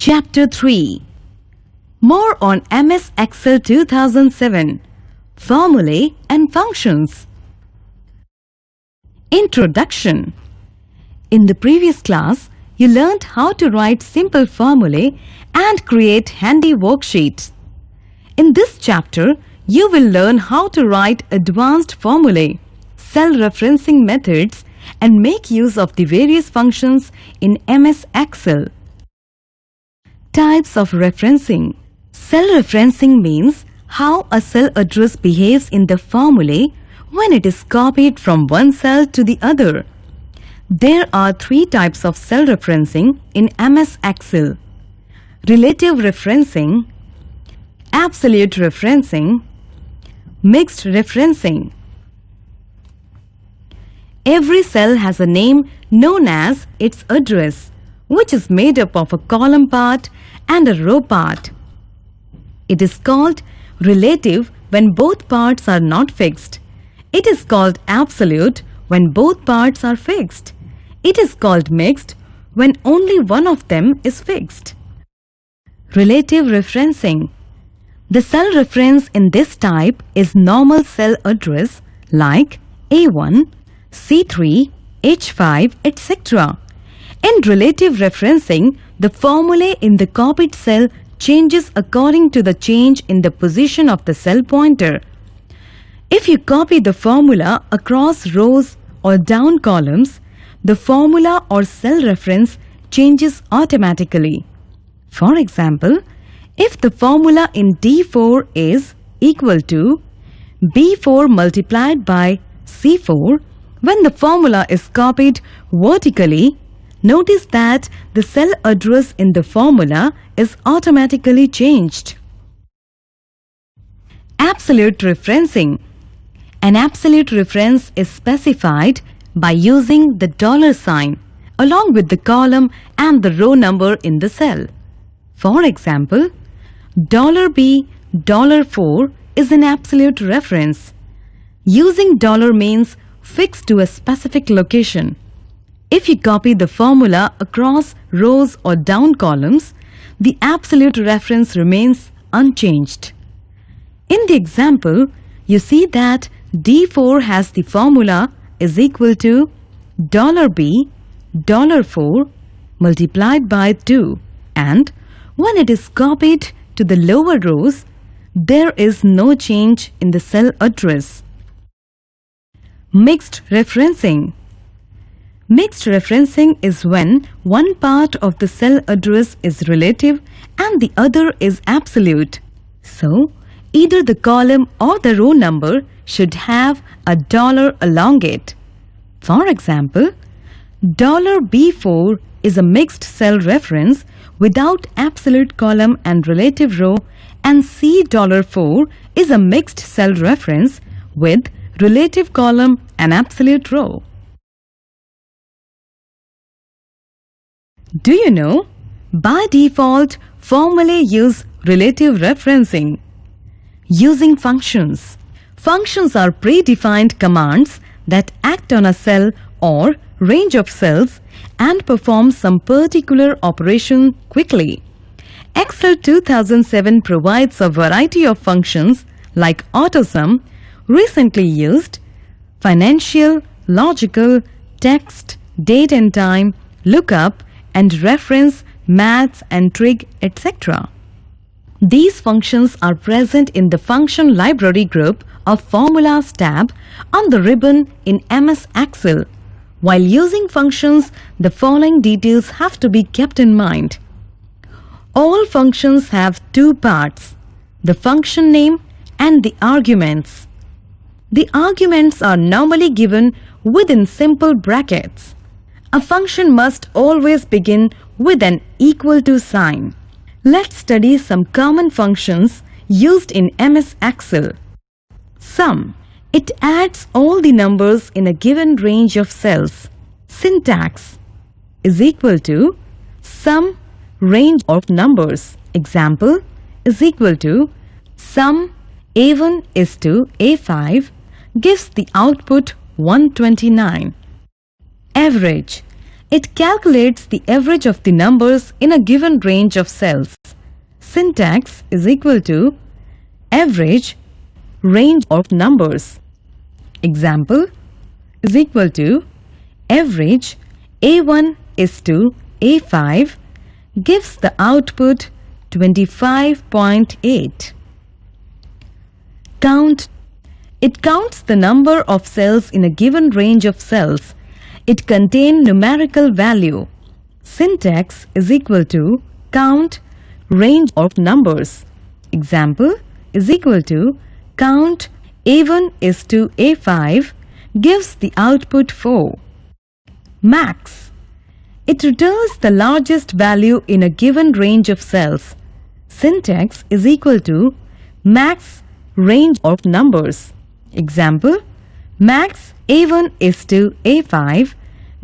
Chapter 3. More on MS Excel 2007. Formulae and Functions. Introduction. In the previous class, you learned how to write simple formulae and create handy worksheets. In this chapter, you will learn how to write advanced formulae, cell referencing methods, and make use of the various functions in MS Excel. Types of referencing. Cell referencing means how a cell address behaves in the formulae when it is copied from one cell to the other. There are three types of cell referencing in MS Excel: relative referencing, absolute referencing, mixed referencing. Every cell has a name known as its address, which is made up of a column part and a row part. It is called relative when both parts are not fixed. It is called absolute when both parts are fixed. It is called mixed when only one of them is fixed. Relative referencing. The cell reference in this type is normal cell address like A1, C3, H5, etc. In relative referencing, the formulae in the copied cell changes according to the change in the position of the cell pointer. If you copy the formula across rows or down columns, the formula or cell reference changes automatically. For example, if the formula in D4 is equal to B4 multiplied by C4, when the formula is copied vertically, notice that the cell address in the formula is automatically changed. Absolute referencing. An absolute reference is specified by using the $sign along with the column and the row number in the cell. For example, $B, $4 is an absolute reference. Using dollar means fixed to a specific location. If you copy the formula across rows or down columns, the absolute reference remains unchanged. In the example, you see that D4 has the formula is equal to $B, $4 multiplied by 2, and when it is copied to the lower rows, there is no change in the cell address. Mixed referencing. Mixed referencing is when one part of the cell address is relative and the other is absolute. So, either the column or the row number should have a dollar along it. For example, $B4 is a mixed cell reference without absolute column and relative row, and C$4 is a mixed cell reference with relative column and absolute row. Do you know? By default, formulae use relative referencing. Using functions. Functions are predefined commands that act on a cell or range of cells and perform some particular operation quickly. Excel 2007 provides a variety of functions like AutoSum, recently used, financial, logical, text, date and time, lookup, and reference, maths and trig, etc. These functions are present in the Function Library group of Formulas tab on the ribbon in MS Excel. While using functions, the following details have to be kept in mind. All functions have two parts: the function name and the arguments. The arguments are normally given within simple brackets. A function must always begin with an equal to sign. Let's study some common functions used in MS Excel. Sum. It adds all the numbers in a given range of cells. Syntax is equal to sum range of numbers. Example is equal to sum A1 is to A5 gives the output 129. Average. It calculates the average of the numbers in a given range of cells. Syntax is equal to average range of numbers. Example is equal to average A1 is to A5 gives the output 25.8. Count. It counts the number of cells in a given range of cells. It contains numerical value. Syntax is equal to count range of numbers. Example is equal to count A1 is to A5 gives the output 4. Max. It returns the largest value in a given range of cells. Syntax is equal to max range of numbers. Example, max A1 is to A5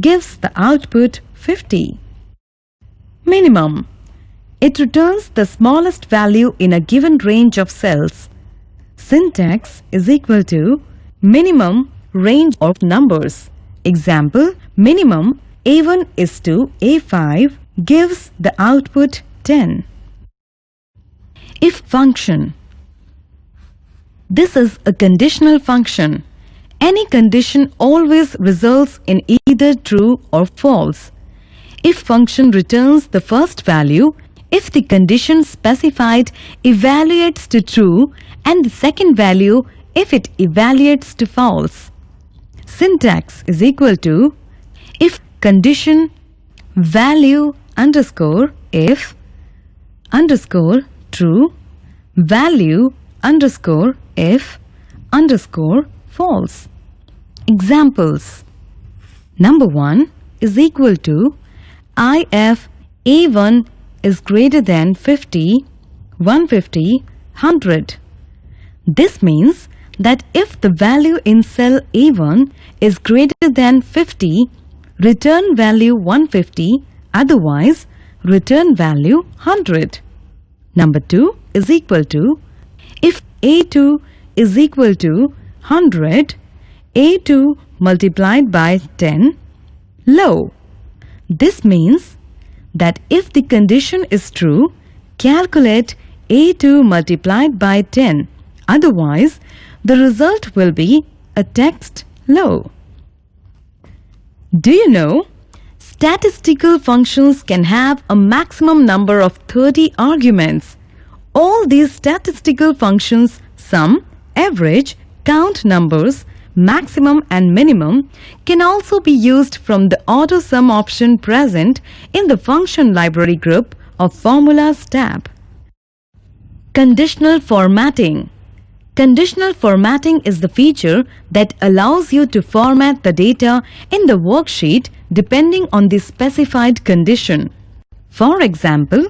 gives the output 50. Minimum. It returns the smallest value in a given range of cells. Syntax is equal to minimum range of numbers. Example, minimum A1 is to A5 gives the output 10. If function. This is a conditional function. Any condition always results in either true or false. If function returns the first value, if the condition specified evaluates to true and the second value if it evaluates to false. Syntax is equal to if condition value underscore if underscore true value underscore if underscore false. Examples. Number 1 is equal to if A1 is greater than 50, 150, 100. This means that if the value in cell A1 is greater than 50, return value 150, otherwise return value 100. Number 2 is equal to if A2 is equal to 100, A2 multiplied by 10, low. This means that if the condition is true, calculate A2 multiplied by 10. Otherwise, the result will be a text low. Do you know? Statistical functions can have a maximum number of 30 arguments. All these statistical functions, sum, average, count numbers, maximum and minimum, can also be used from the AutoSum option present in the function library group of Formulas tab. Conditional formatting. Conditional formatting is the feature that allows you to format the data in the worksheet depending on the specified condition. For example,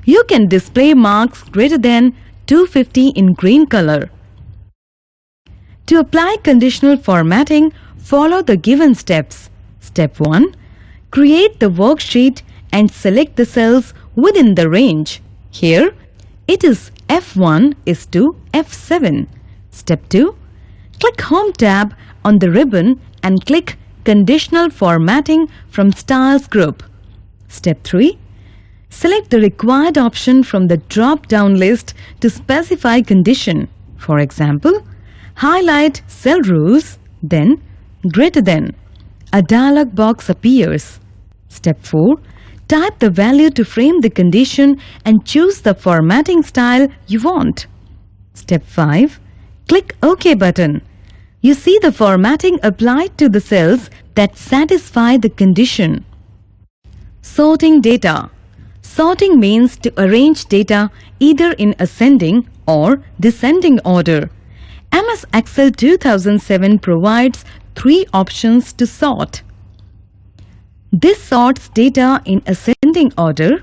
you can display marks greater than 250 in green color. To apply conditional formatting, follow the given steps. Step 1. Create the worksheet and select the cells within the range. Here, it is F1 is to F7. Step 2. Click Home tab on the ribbon and click Conditional Formatting from Styles group. Step 3. Select the required option from the drop-down list to specify condition. For example, highlight cell rules, then greater than. A dialog box appears. Step 4. Type the value to frame the condition and choose the formatting style you want. Step 5. Click OK button. You see the formatting applied to the cells that satisfy the condition. Sorting data. Sorting means to arrange data either in ascending or descending order. MS Excel 2007 provides 3 options to sort. This sorts data in ascending order.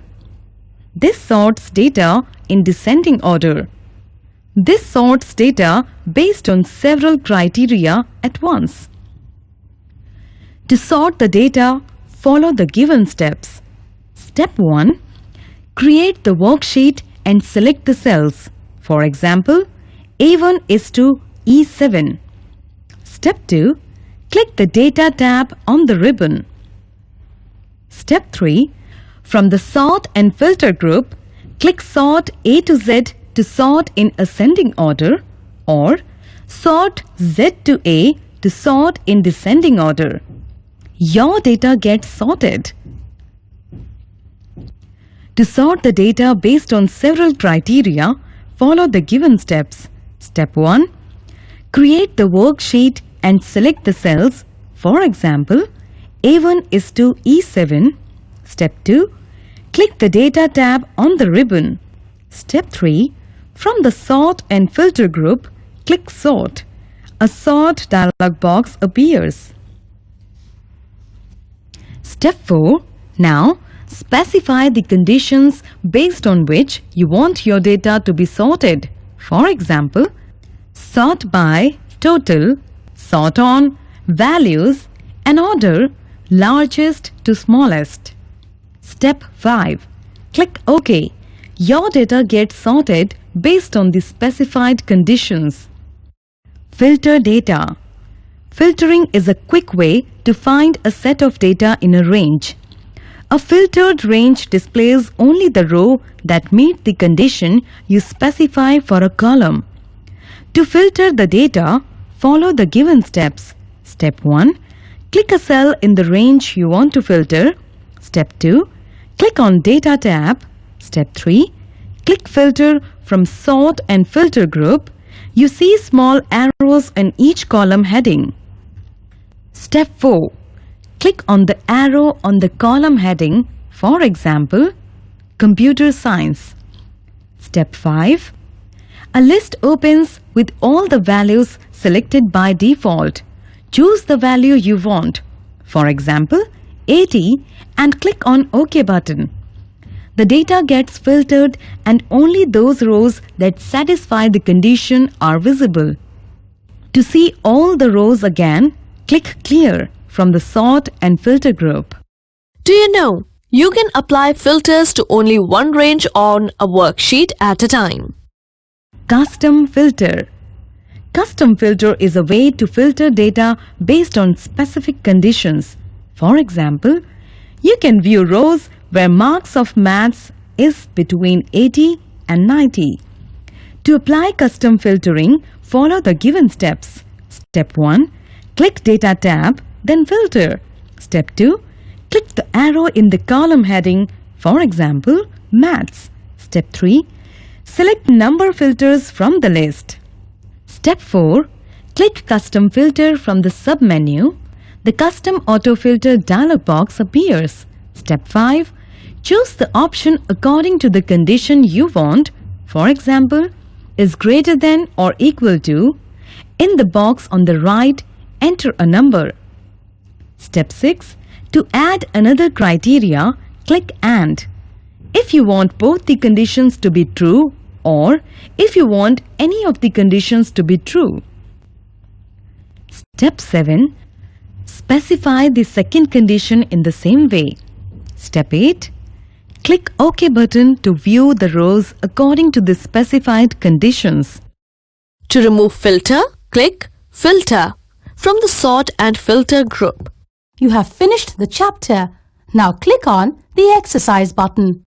This sorts data in descending order. This sorts data based on several criteria at once. To sort the data, follow the given steps. Step 1. Create the worksheet and select the cells. For example, A1 is to E7. Step 2. Click the Data tab on the ribbon. Step 3. From the sort and filter group, click Sort A to Z to sort in ascending order, or Sort Z to A to sort in descending order. Your data gets sorted. To sort the data based on several criteria, follow the given steps. Step 1. Create the worksheet and select the cells. For example, A1 is to E7. Step 2. Click the Data tab on the ribbon. Step 3. From the Sort and Filter group, click Sort. A Sort dialog box appears. Step 4. Now, specify the conditions based on which you want your data to be sorted. For example, sort by total, sort on, values, and order largest to smallest. Step 5. Click OK. Your data gets sorted based on the specified conditions. Filter data. Filtering is a quick way to find a set of data in a range. A filtered range displays only the row that meet the condition you specify for a column. To filter the data, follow the given steps. Step 1. Click a cell in the range you want to filter. Step 2. Click on Data tab. Step 3. Click Filter from Sort and Filter group. You see small arrows in each column heading. Step 4. Click on the arrow on the column heading, for example, Computer Science. Step 5. A list opens with all the values selected by default. Choose the value you want, for example, 80, and click on OK button. The data gets filtered and only those rows that satisfy the condition are visible. To see all the rows again, click Clear from the Sort and Filter group. Do you know, you can apply filters to only one range on a worksheet at a time. Custom filter. Custom filter is a way to filter data based on specific conditions. For example, you can view rows where marks of maths is between 80 and 90. To apply custom filtering, follow the given steps. Step 1. Click Data tab, then Filter. Step 2. Click the arrow in the column heading, for example, Maths. Step 3. Select number filters from the list. Step 4. Click Custom Filter from the sub-menu. The Custom Auto-Filter dialog box appears. Step 5. Choose the option according to the condition you want. For example, is greater than or equal to. In the box on the right, enter a number. Step 6. To add another criteria, click AND. If you want both the conditions to be true, or if you want any of the conditions to be true. Step 7. Specify the second condition in the same way. Step 8. Click OK button to view the rows according to the specified conditions. To remove filter, click Filter from the Sort and Filter group. You have finished the chapter. Now click on the exercise button.